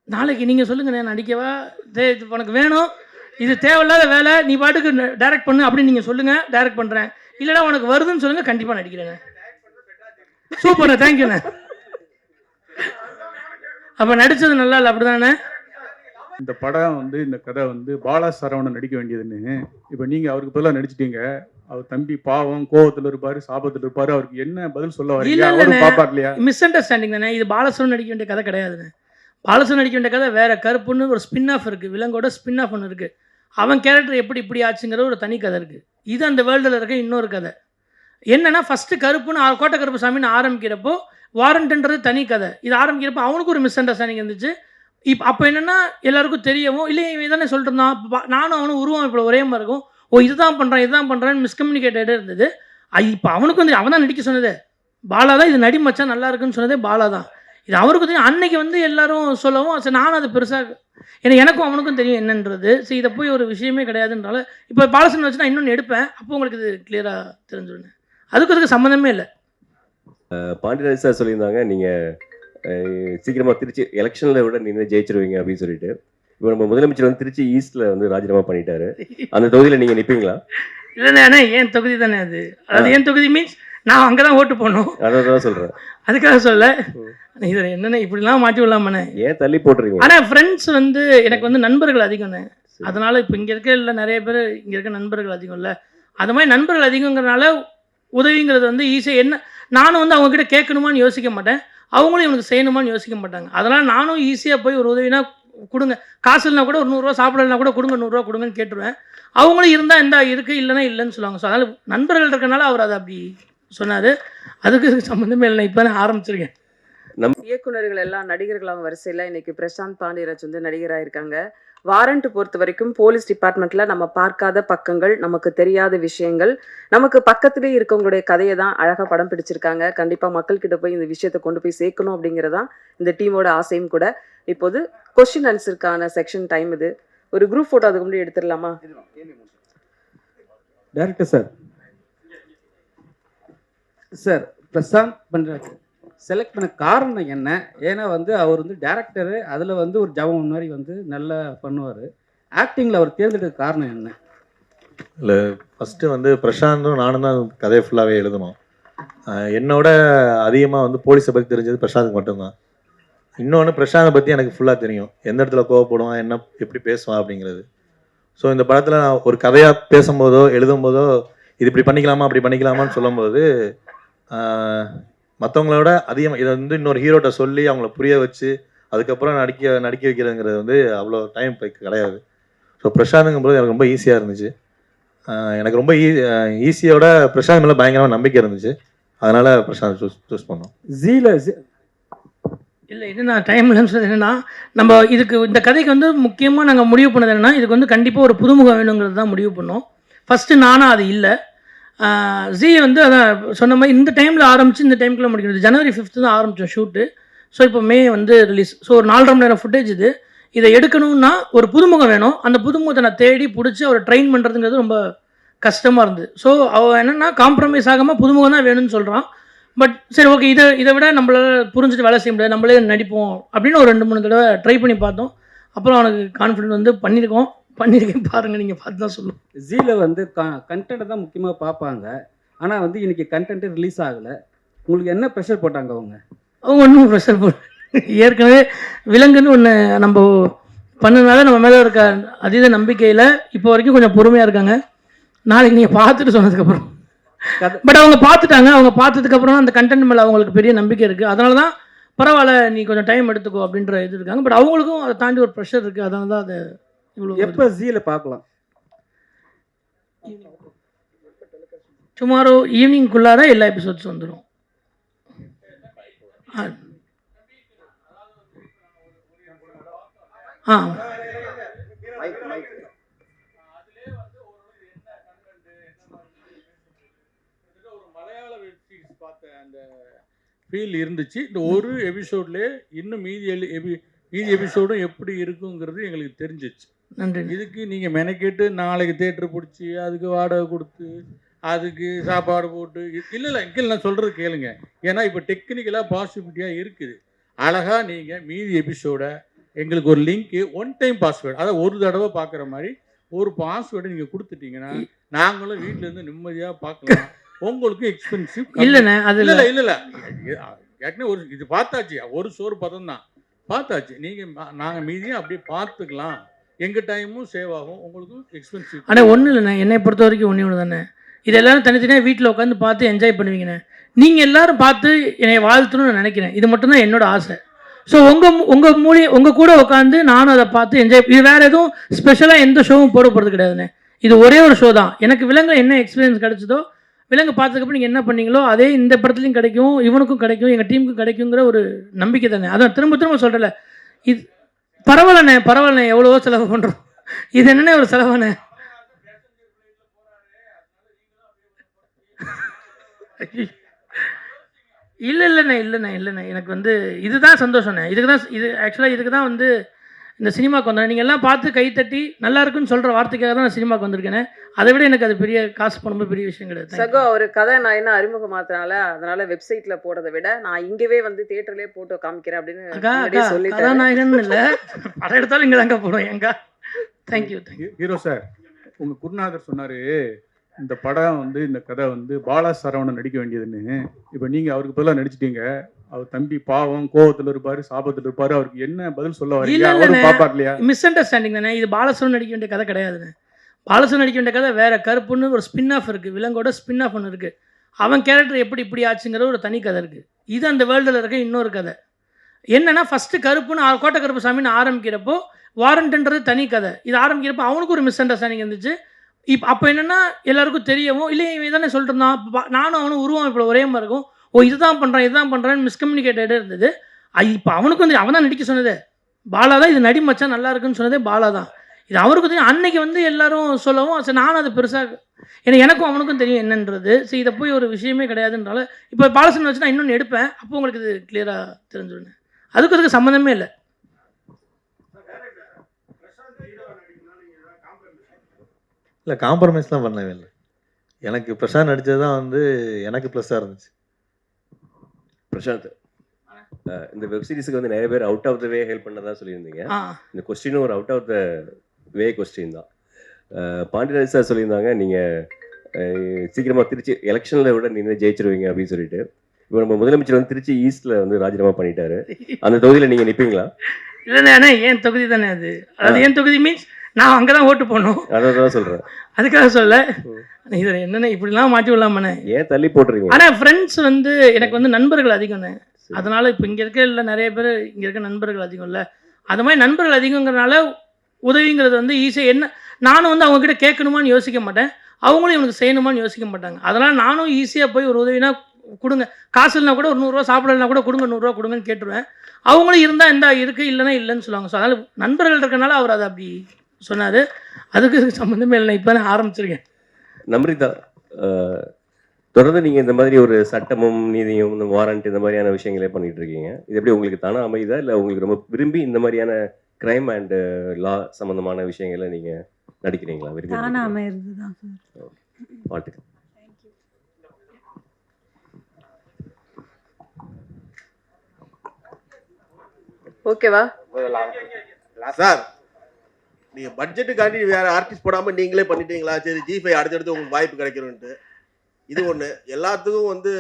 நாளைக்கு நீங்கள் சொல்லுங்கண்ணே, நடிக்கவா இது உனக்கு வேணும், இது தேவையில்லாத வேலை, நீ பாட்டுக்கு டைரக்ட் பண்ணு அப்படின்னு நீங்கள் சொல்லுங்கள், டைரக்ட் பண்ணுறேன். இல்லைனா உனக்கு வருதுன்னு சொல்லுங்கள், கண்டிப்பாக நடிக்கிறேண்ணே. சூப்பர்ண்ணே, தேங்க்யூண்ணே. அப்போ நடித்தது நல்லா இல்லை அப்படி தானே? இந்த படம் வந்து இந்த கதை வந்து பாலா சரவணன் நடிக்க வேண்டியதுன்னு இப்போ நீங்கள் அவருக்கு பதிலாக நடிச்சிட்டீங்க. அவர் தம்பி பாவம் கோவத்தில் இருப்பார், சாபத்தில் இருப்பார். அவருக்கு என்ன பதில் சொல்ல வரீங்க? அவரும் பாப்பார் இல்லையா? மிஸ் அண்டர்ஸ்டாண்டிங் தானே இது. பாலசரவன் நடிக்க வேண்டிய கதை கிடையாதுண்ணே. பாலசரவன் நடிக்க வேண்டிய கதை வேறு. கருப்புன்னு ஒரு ஸ்பின் ஆஃப் இருக்குது, விலங்கோட ஸ்பின் ஆஃப் ஒன்று இருக்குது. அவன் கேரக்டர் எப்படி இப்படி ஆச்சுங்கிற ஒரு தனி கதை இருக்குது. இது அந்த வேர்ல்டில் இருக்க இன்னொரு கதை. என்னென்னா ஃபஸ்ட்டு கருப்புன்னு கோட்டை கருப்பு சாமின்னு ஆரம்பிக்கிறப்போ வாரண்ட்ன்றது தனி கதை. இது ஆரம்பிக்கிறப்போ அவனுக்கு ஒரு மிஸ் அண்டர்ஸ்டாண்டிங் இருந்துச்சு. இப்போ அப்போ என்னென்னா எல்லாருக்கும் தெரியவும் இல்லை, இவன் தானே சொல்லிட்டு இருந்தான், நானும் அவனும் உருவம் இப்போ ஒரே மாதிரி இருக்கும், ஓ இதுதான் பண்ணுறான்னு மிஸ்கம்யூனிகேட்டடாக இருந்தது. இப்போ அவனுக்கு வந்து அவன் தான் நடிக்க சொன்னதே, பாலா தான். இது நடி மச்சான் நல்லா இருக்குன்னு சொன்னதே பாலா தான். இது அவருக்கு தெரியும். அன்னைக்கு வந்து எல்லாரும் சொல்லவும் சரி நானும் அது பெருசாக, ஏன்னா எனக்கும் அவனுக்கும் தெரியும் என்னன்றது. சரி இதை போய் ஒரு விஷயமே கிடையாதுன்றால இப்போ பாலசன் வச்சு நான் இன்னொன்று எடுப்பேன், அப்போ உங்களுக்கு இது கிளியராக தெரிஞ்சுடுங்க. அதுக்கு சம்மந்தமே இல்லை. பாண்டியராஜ் சார் சொல்லியிருந்தாங்க நீங்கள் சீக்கிரமாக திருச்சி எலெக்ஷனில் விட நீங்கள் ஜெயிச்சிருவீங்க அப்படின்னு சொல்லிட்டு. இப்போ நம்ம முதலமைச்சர் வந்து திருச்சி ஈஸ்ட்டில் வந்து ராஜினாமா பண்ணிட்டாரு. அந்த தொகுதியில் நீங்கள் நிற்பீங்களா? இல்லைண்ணே, ஏன் தொகுதி தானே அது. அதாவது ஏன் தொகுதி மீன்ஸ் நான் அங்கே தான் ஓட்டு போடணும், அதான் சொல்கிறேன். அதுக்காக சொல்ல. இதில் என்னென்ன இப்படிலாம் மாட்டி விடலாமண்ணே, ஏன் தள்ளி போட்டுறீங்க? ஆனால் ஃப்ரெண்ட்ஸ் வந்து எனக்கு வந்து நண்பர்கள் அதிகம்ண்ணே. அதனால் இப்போ இங்கே இருக்க இல்லை நிறைய பேர் இங்கே இருக்க நண்பர்கள் அதிகம் இல்லை. அது மாதிரி நண்பர்கள் அதிகங்கிறனால உதவிங்கிறது வந்து ஈஸியாக. என்ன நானும் வந்து அவங்கக்கிட்ட கேட்கணுமான்னு யோசிக்க மாட்டேன், அவங்களும் இவனுக்கு செய்யணுமான்னு யோசிக்க மாட்டாங்க. அதனால் நானும் ஈஸியாக போய் ஒரு உதவினா கொடுங்க, காசு இல்லைனா கூட ஒரு 100 ரூபா, சாப்பிடலாம் கூட கொடுங்க, 100 ரூபா கொடுங்கன்னு கேட்டுருவேன். அவங்களும் இருந்தால் எந்த இருக்குது, இல்லைன்னா இல்லைன்னு சொல்லுவாங்க. ஸோ அதனால் நண்பர்கள் இருக்கனால அவர் அதை அப்படி சொன்னார். அதுக்கு சம்மந்தமே இல்லை, இப்போ தான் ஆரம்பிச்சிருக்கேன். இயக்குநர்கள் எல்லாம் நடிகர்களாக வரிசையில் இன்னைக்கு பிரசாந்த் பாண்டியராஜ் வந்து நடிகராக இருக்காங்க. வாரண்ட் பொறுத்த வரைக்கும் போலீஸ் டிபார்ட்மெண்ட்ல நம்ம பார்க்காத பக்கங்கள், நமக்கு தெரியாத விஷயங்கள், நமக்கு பக்கத்திலேயே இருக்கவங்களுடைய கதையை தான் அழகாக படம் பிடிச்சிருக்காங்க. கண்டிப்பாக மக்கள்கிட்ட போய் இந்த விஷயத்தை கொண்டு போய் சேர்க்கணும் அப்படிங்கிறதான் இந்த டீமோட ஆசையும் கூட. இப்போது கொஸ்டின் ஆன்சருக்கான செக்ஷன் டைம் இது. ஒரு குரூப் ஃபோட்டோ அதுக்கு முன்னாடி எடுத்துடலாமா? டைரக்டர் சார், சார் பிரசாந்த் பண்றாரு செலக்ட் பண்ண காரணம் என்ன? ஏன்னா வந்து அவர் வந்து டேரக்டரு, அதில் வந்து ஒரு ஜபம் மாதிரி வந்து நல்லா பண்ணுவார். ஆக்டிங்கில் அவர் தேர்ந்தெடுக்க காரணம் என்ன? இல்லை, ஃபஸ்ட்டு வந்து பிரசாந்தும் நானும் தான் கதையை ஃபுல்லாகவே எழுதணும். என்னோட அதிகமாக வந்து போலீஸை பற்றி தெரிஞ்சது பிரசாந்துக்கு மட்டும்தான். இன்னொன்று, பிரசாந்தை பற்றி எனக்கு ஃபுல்லாக தெரியும், எந்த இடத்துல கோவப்படுவான், என்ன எப்படி பேசுவான் அப்படிங்கிறது. ஸோ இந்த படத்தில் நான் ஒரு கதையாக பேசும்போதோ எழுதும்போதோ இது இப்படி பண்ணிக்கலாமா அப்படி பண்ணிக்கலாமான்னு சொல்லும்போது மற்றவங்களோட அதிகமாக இதை வந்து இன்னொரு ஹீரோட்ட சொல்லி அவங்கள புரிய வச்சு அதுக்கப்புறம் நடிக்க வைக்கிறதுங்கிறது வந்து அவ்வளோ டைம் கிடையாது. ஸோ பிரசாந்துங்கும்போது எனக்கு ரொம்ப ஈஸியாக இருந்துச்சு. எனக்கு ரொம்ப ஈஸியோட பிரசாந்த் மேலே பயங்கரமாக நம்பிக்கை இருந்துச்சு. அதனால் பிரசாந்த் சூஸ் பண்ணோம். இல்லை, இது நான் டைம் இல்லைன்னு சொல்றது என்னென்னா, நம்ம இதுக்கு இந்த கதைக்கு வந்து முக்கியமாக நாங்கள் முடிவு பண்ணது என்னென்னா, இதுக்கு வந்து கண்டிப்பாக ஒரு புதுமுகம் வேணுங்கிறது தான் முடிவு பண்ணோம். ஃபஸ்ட்டு நானாக அது இல்லை. ஜி வந்து அதான் சொன்ன மாதிரி இந்த டைமில் ஆரம்பித்து இந்த டைமுக்குள்ளே முடிக்கிறது. ஜனவரி 5 தான் ஆரம்பித்தோம் ஷூட்டு. ஸோ இப்போ மே வந்து ரிலீஸ். ஸோ ஒரு 4.5 மணி நேரம் ஃபுட்டேஜ் இது. இதை எடுக்கணும்னா ஒரு புதுமுகம் வேணும். அந்த புதுமுகத்தை நான் தேடி பிடிச்சி அவரை ட்ரெயின் பண்ணுறதுங்கிறது ரொம்ப கஷ்டமாக இருந்தது. ஸோ அவன் என்னென்னா காம்ப்ரமைஸ் ஆகாமல் புதுமுகம் தான் வேணும்னு சொல்கிறான். பட் சரி ஓகே, இதை விட நம்மளால் புரிஞ்சுட்டு வேலை செய்ய முடியாது, நம்மளே நடிப்போம் அப்படின்னு ஒரு 2-3 தடவை ட்ரை பண்ணி பார்த்தோம். அப்புறம் அவனுக்கு கான்ஃபிடென்ட் வந்து பண்ணியிருக்கேன் பாருங்கள், நீங்கள் பார்த்து தான் சொல்லுவோம். ஜீல வந்து கண்டென்ட்டை தான் முக்கியமாக பார்ப்பாங்க. ஆனால் வந்து இன்னைக்கு கண்டென்ட்டு ரிலீஸ் ஆகலை. உங்களுக்கு என்ன ப்ரெஷர் போட்டாங்க அவங்க ஒன்றும் ப்ரெஷர் ஏற்கனவே விலங்குன்னு ஒன்று நம்ம பண்ணனால நம்ம மேலே இருக்க அதீத நம்பிக்கையில் இப்போ வரைக்கும் கொஞ்சம் பொறுமையாக இருக்காங்க. நாளைக்கு நீங்கள் பார்த்துட்டு சொன்னதுக்கப்புறம் பட் அவங்க பார்த்துட்டாங்க. அவங்க பார்த்ததுக்கப்புறம் அந்த கண்டென்ட் மேலே அவங்களுக்கு பெரிய நம்பிக்கை இருக்குது. அதனால தான் பரவாயில்ல நீ கொஞ்சம் டைம் எடுத்துக்கோ அப்படின்ற இது இருக்காங்க. பட் அவங்களுக்கும் அதை தாண்டி ஒரு ப்ரெஷர் இருக்குது. அதனால தான் அதை இவ்வளோ. எப்போ ஜீல பார்க்கலாம்? டுமாரோ ஈவினிங்குள்ளார எல்லா எபிசோட்ஸ் வந்துடும். ஃபீல் இருந்துச்சு. இந்த ஒரு எபிசோட்லேயே இன்னும் மீதி எபிசோடும் எப்படி இருக்குங்கிறது எங்களுக்கு தெரிஞ்சிச்சு. நன்றி. இதுக்கு நீங்கள் மெனக்கேட்டு நாளைக்கு தேட்டர் பிடிச்சி அதுக்கு வாடகை கொடுத்து அதுக்கு சாப்பாடு போட்டு இல்லை இங்கே நான் சொல்கிறது கேளுங்க. ஏன்னா இப்போ டெக்னிக்கலாக பாசிபிலிட்டியாக இருக்குது. அழகாக நீங்கள் மீதி எபிசோடை எங்களுக்கு ஒரு லிங்க் ஒன் டைம் பாஸ்வேர்டு, அதாவது ஒரு தடவை பார்க்குற மாதிரி ஒரு பாஸ்வேர்டை நீங்கள் கொடுத்துட்டீங்கன்னா நாங்களும் வீட்டில் இருந்து நிம்மதியாக பார்க்கலாம். உங்களுக்கு எக்ஸ்பென்சிவ் இல்லைண்ணே அது இல்லை இல்லை இல்லை இல்லை ஏற்கனவே ஒரு இது பார்த்தாச்சு, ஒரு சோறு பதம் தான் பார்த்தாச்சு. நீங்கள் நாங்கள் மீதியும் அப்படியே பார்த்துக்கலாம், எங்கள் டைமும் சேவ் ஆகும், உங்களுக்கும் எக்ஸ்பென்சிவ். ஆனால் ஒன்றும் இல்லைண்ணே, என்னை பொறுத்த வரைக்கும் ஒன்று தானே, இது எல்லாரும் தனித்தனியாக வீட்டில் உட்காந்து பார்த்து என்ஜாய் பண்ணுவீங்கண்ணே. நீங்கள் எல்லாரும் பார்த்து என்னை வாழ்த்தணும்னு நினைக்கிறேன், இது மட்டும்தான் என்னோட ஆசை. ஸோ உங்கள் கூட உட்காந்து நானும் அதை பார்த்து என்ஜாய், இது வேறு எதுவும் ஸ்பெஷலாக எந்த ஷோவும் போட போகிறது கிடையாதுண்ணே. இது ஒரே ஒரு ஷோ தான். எனக்கு விலங்கு என்ன எக்ஸ்பீரியன்ஸ் கிடைச்சதோ, விலங்கு பார்த்ததுக்கப்புறம் நீங்கள் என்ன பண்ணீங்களோ அதே இந்த படத்துலையும் கிடைக்கும், இவனுக்கும் கிடைக்கும், எங்கள் டீமுக்கும் கிடைக்குங்கிற ஒரு நம்பிக்கை தானே. அதான் திரும்ப திரும்ப சொல்கிறல, இது பரவாயில்லண்ணே எவ்வளவோ செலவு பண்ணுறோம், இது என்னென்ன ஒரு செலவாண்ணே. இல்லைண்ணே எனக்கு வந்து இதுதான் சந்தோஷண்ணே. இது ஆக்சுவலாக இதுக்கு தான் வந்து இந்த சினிமாவுக்கு வந்தேன். நீங்கள் எல்லாம் பார்த்து கைத்தட்டி நல்லா இருக்குன்னு சொல்கிற வார்த்தைக்காக தான் நான் சினிமாவுக்கு வந்திருக்கேனே. அதை விட எனக்கு அது பெரிய காசு பண்ணும்போது பெரிய விஷயம் கிடையாது. சகோ ஒரு கதை நான் என்ன அறிமுகமாத்தினால அதனால வெப்சைட்ல போடுறதை விட நான் இங்கவே வந்து தியேட்டர்லயே போட்டு காமிக்கிறேன் அப்படின்னு சொல்லிட்டேன். கதாநாயகன் இல்லை, படம் எடுத்தாலும் இங்கே தாங்க போடுவோம் எங்க. தேங்க்யூ. ஹீரோ சார், உங்கள் குருநாதர் சொன்னார் இந்த படம் வந்து இந்த கதை வந்து பாலா சரவணன் நடிக்க வேண்டியதுன்னு. இப்போ நீங்கள் அவருக்கு பதிலாக நடிச்சிட்டீங்க. அவர் தம்பி பாவம் கோவத்தில் இருப்பார், சாபத்தில் இருப்பார், அவருக்கு என்ன பதில் சொல்ல வரீங்க? பாப்பார் இல்லையா? மிஸ் அண்டர்ஸ்டாண்டிங் தானே. இது பாலசரவணன் நடிக்க வேண்டிய கதை கிடையாதுண்ணே. பாலசரவணன் நடிக்க வேண்டிய கதை வேற. கருப்புன்னு ஒரு ஸ்பின் ஆஃப் இருக்குது, விலங்கோட ஸ்பின் ஆஃப் ஒன்று இருக்குது. அவன் கேரக்டர் எப்படி இப்படி ஆச்சுங்கிற ஒரு தனி கதை இருக்குது. இது அந்த வேர்ல்டில் இருக்க இன்னொரு கதை. என்னன்னா ஃபஸ்ட்டு கருப்புன்னு கோட்டை கருப்பு சாமின்னு ஆரம்பிக்கிறப்போ வாரண்ட்ன்றது தனி கதை. இது ஆரம்பிக்கிறப்போ அவனுக்கு ஒரு மிஸ் அண்டர்ஸ்டாண்டிங் இருந்துச்சு. இப்போ அப்போ என்னென்னா எல்லாருக்கும் தெரியவும் இல்லை, இவன் தானே சொல்லிட்டு இருந்தான், நானும் அவனும் உருவம் இப்போ ஒரே மாதிரி இருக்கும், ஓ இதுதான் பண்ணுறான்னு மிஸ்கம்யூனிகேட்டடே இருந்தது. இப்போ அவனுக்கு வந்து அவன் தான் நடிக்க சொன்னதே பாலா தான். இது நடி மச்சான் நல்லா இருக்குன்னு சொன்னதே பாலா தான். இது அவருக்கு தெரியும். அன்னைக்கு வந்து எல்லாரும் சொல்லவும் சரி நானும் அது பெருசாக எனக்கும் அவனுக்கும் தெரியும் என்னன்றது. சரி இதை போய் ஒரு விஷயமே கிடையாதுன்றால இப்போ பாலசன் வச்சு நான் இன்னொன்று எடுப்பேன், அப்போ உங்களுக்கு இது கிளியராக தெரிஞ்சுடுங்க. அதுக்கு சம்மந்தமே இல்லை. இல்லை காம்ப்ரமைஸ்லாம் பண்ணவே இல்லை. எனக்கு பிரசாந்த் நடித்தது தான் வந்து எனக்கு ப்ளஸ்ஸாக இருந்துச்சு. பிரசாந்த், இந்த வெப் சீரிஸுக்கு வந்து நிறைய பேர் out of the way help பண்ணதான் சொல்லியிருந்தீங்க. இந்த கொஸ்டினும் ஒரு out of the way question தான். பாண்டியராஜ் சார் சொல்லியிருந்தாங்க நீங்கள் சீக்கிரமாக திருச்சி எலெக்ஷனில் விட நீங்கள் ஜெயிச்சிருவீங்க அப்படின்னு சொல்லிட்டு. இப்போ நம்ம முதலமைச்சர் வந்து திருச்சி ஈஸ்ட்டில் வந்து ராஜினாமா பண்ணிட்டாரு. அந்த தொகுதியில் நீங்கள் நிற்பீங்களா? இல்லைண்ணே, ஏன் தொகுதி தானே அது. அதாவது ஏன் தொகுதி மீன்ஸ் நான் அங்கே தான் ஓட்டு போடணும், அதான் சொல்கிறேன். அதுக்காக சொல்ல இதில் என்னென்ன இப்படிலாம் மாட்டி விடலாமண்ணே. ஏன் தள்ளி போட்டுறீங்க? ஆனால் ஃப்ரெண்ட்ஸ் வந்து எனக்கு வந்து நண்பர்கள் அதிகம்ண்ணே. அதனால் இப்போ இங்கே இருக்க இல்லை நிறைய பேர் இங்கே இருக்க நண்பர்கள் அதிகம் இல்லை. அது மாதிரி நண்பர்கள் அதிகங்கிறனால உதவிங்கிறது வந்து ஈஸியாக என்ன நானும் வந்து அவங்கக்கிட்ட கேட்கணுமான்னு யோசிக்க மாட்டேன், அவங்களும் இவனுக்கு செய்யணுமான்னு யோசிக்க மாட்டாங்க. அதனால் நானும் ஈஸியாக போய் ஒரு உதவினா கொடுங்க, காசு இல்லைனா கூட ஒரு 100 ரூபா சாப்பிடலனா கூட கொடுங்க, 100 ரூபா கொடுங்கன்னு கேட்டுருவேன். அவங்களும் இருந்தால் இந்த இருக்குது, இல்லைன்னா இல்லைன்னு சொல்லுவாங்க. ஸோ அதனால் நண்பர்கள் இருக்கனால அவர் அதை அப்படி சொன்னார். அதுக்கு சம்மந்தமே இல்லை, இப்போ தான் ஆரம்பிச்சிருக்கேன். நம்ரிதா, தொடர்ந்து நீங்கள் இந்த மாதிரி ஒரு சட்டமும் நீதியும் இந்த வாரண்ட் இந்த மாதிரியான விஷயங்களே பண்ணிட்டு இருக்கீங்க. இது எப்படி உங்களுக்கு தானே அமைதா, இல்லை உங்களுக்கு ரொம்ப விரும்பி இந்த மாதிரியான கிரைம் அண்ட் லா சம்மந்தமான விஷயங்களை நீங்கள் நடிக்கிறீங்களா? விரும்பி அமையிறது தான் சார். வாழ்த்துக்கள். ஓகேவா சார்? நீங்க பட்ஜெட்டுக்காண்டி வேற ஆர்டிஸ்ட் போடாம நீங்களே பண்ணிட்டீங்களா? சரி G5 அடுத்தடுத்து உங்களுக்கு வாய்ப்பு கிடைக்கணும்ட்டு. இது ஒண்ணு. எல்லாத்துக்கும் வந்து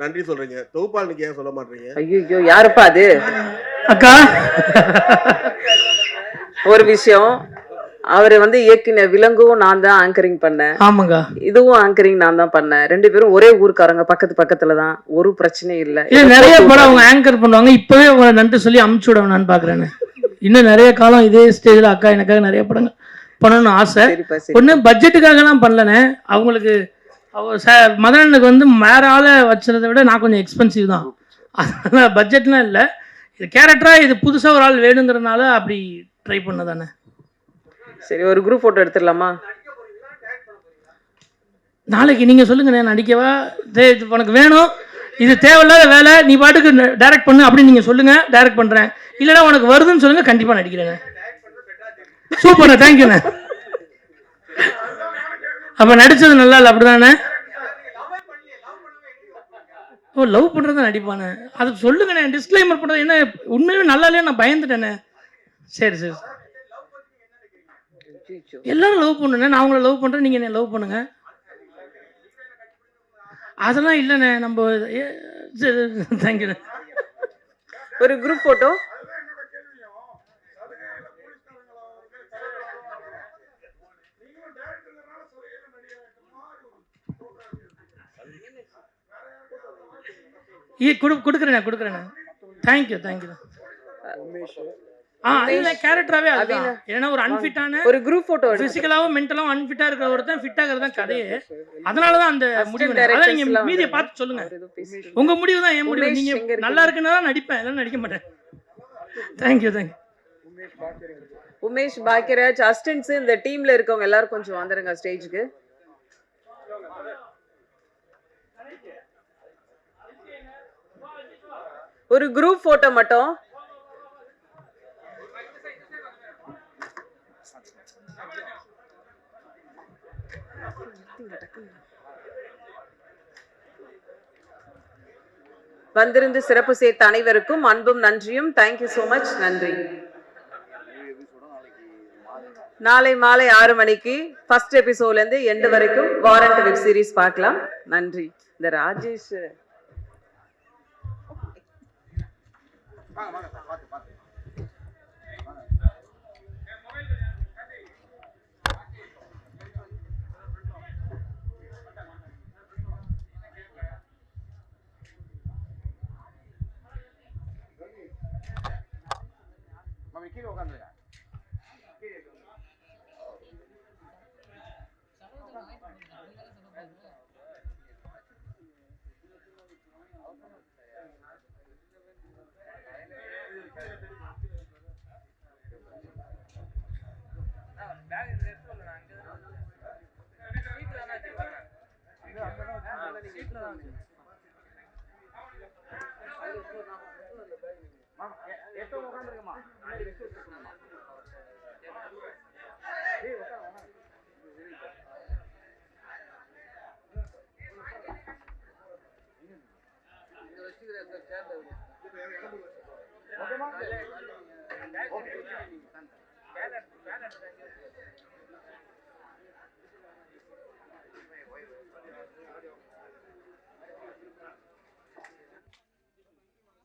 நன்றி சொல்றீங்க, தொகுப்பாளனுக்கு ஏன் சொல்ல மாட்டீங்க? ஐயோ யாருப்பா அது? அக்கா ஒரு விஷயம், அவரு வந்து இயக்கின விலங்கும் நான் தான் ஆங்கரிங் பண்ணேன். ஆமாங்க, இதுவும் ஆங்கரிங் நான் தான் பண்ணேன். 2 பேரும் ஒரே ஊருக்காரங்க, பக்கத்துல தான், ஒரு பிரச்சனையும் இல்லை. இல்லை நிறைய படம் அவங்க ஆங்கர் பண்ணுவாங்க. இப்போவே அவங்க நன்றி சொல்லி அமுச்சு விடணும் நான் பார்க்குறேன்னு. இன்னும் நிறைய காலம் இதே ஸ்டேஜில் அக்கா எனக்காக நிறைய படங்கள் பண்ணணும்னு ஆசை. ஒன்று பட்ஜெட்டுக்காகலாம் பண்ணலண்ணே, அவங்களுக்கு மதனனுக்கு வந்து வேற ஆளை வச்சுறதை விட நான் கொஞ்சம் எக்ஸ்பென்சிவ் தான், அதனால் பட்ஜெட்லாம் இல்லை. இது கேரக்டராக இது புதுசாக ஒரு ஆள் வேணுங்கிறனால அப்படி ட்ரை பண்ணதானே. சரி, ஒரு குரூப் ஃபோட்டோ எடுத்துடலாமா? நாளைக்கு நீங்கள் சொல்லுங்கண்ணே, நடிக்கவா இது உனக்கு வேணும், இது தேவையில்லாத வேலை, நீ பாட்டுக்கு டைரக்ட் பண்ணு அப்படின்னு நீங்கள் சொல்லுங்கள், டைரக்ட் பண்ணுறேன். இல்லைனா உனக்கு வருதுன்னு சொல்லுங்கள், கண்டிப்பாக நடிக்கிறேங்க. சூப்பர்ண்ணே, தேங்க்யூண்ணே. அப்போ நடித்தது நல்லா இல்லை அப்படிதானே? ஓ லவ் பண்ணுறது நடிப்பானே, அது சொல்லுங்கண்ணே. டிஸ்க்ளைமர் பண்ணுறது என்ன, உண்மையுமே நல்லா இல்லையா? நான் பயந்துட்டேண்ணே. சரி சரி அச்சச்சோ. எல்லாரும் லவ் பண்ணுண்ணே, நான் உங்களை லவ் பண்ணுறேன், நீங்கள் என்ன லவ் பண்ணுங்க. அதெல்லாம் இல்லைண்ணே நம்ம சரி தேங்க்யூண்ணே. ஒரு குரூப் போட்டோ. கொடுக்குறேண்ணே. தேங்க்யூ. இல்ல கேரக்டராகவே அதுதான். ஏன்னா ஒரு அன்ஃபிட்டான ஒரு குரூப் போட்டோ. ஃபிசிக்கலாகவும் மென்டலாகவும் அன்ஃபிட்டாக இருக்கிற ஒருத்தன் ஃபிட்டாக இருக்கிறது தான் கதையே. அதனால தான் அந்த முடிவு. அதான் நீங்கள் மீதியை பார்த்து சொல்லுங்க. உங்கள் முடிவு தான் என் முடிவு. நீங்கள் நல்லா இருக்குன்னு தான் நடிப்பேன், எல்லாம் நடிக்க மாட்டேன். தேங்க்யூ. உமேஷ் பாக்கியராஜ் அசிஸ்டன்ட்ஸ் இந்த டீம்ல இருக்கவங்க எல்லாரும் கொஞ்சம் வந்துருங்க ஸ்டேஜுக்கு. ஒரு குரூப் போட்டோ மட்டும். வந்திருந்து சிறப்பு சேர்த்த அனைவருக்கும் அன்பும் நன்றியும். Thank you so much. நன்றி. நாளை மாலை 6 மணிக்கு ஃபர்ஸ்ட் எபிசோட்ல இருந்து எண்டு வரைக்கும் வாரண்ட் வெப் சீரிஸ் பார்க்கலாம். நன்றி. இந்த ராஜேஷ் கீழே உட்காந்துருங்க. பேக்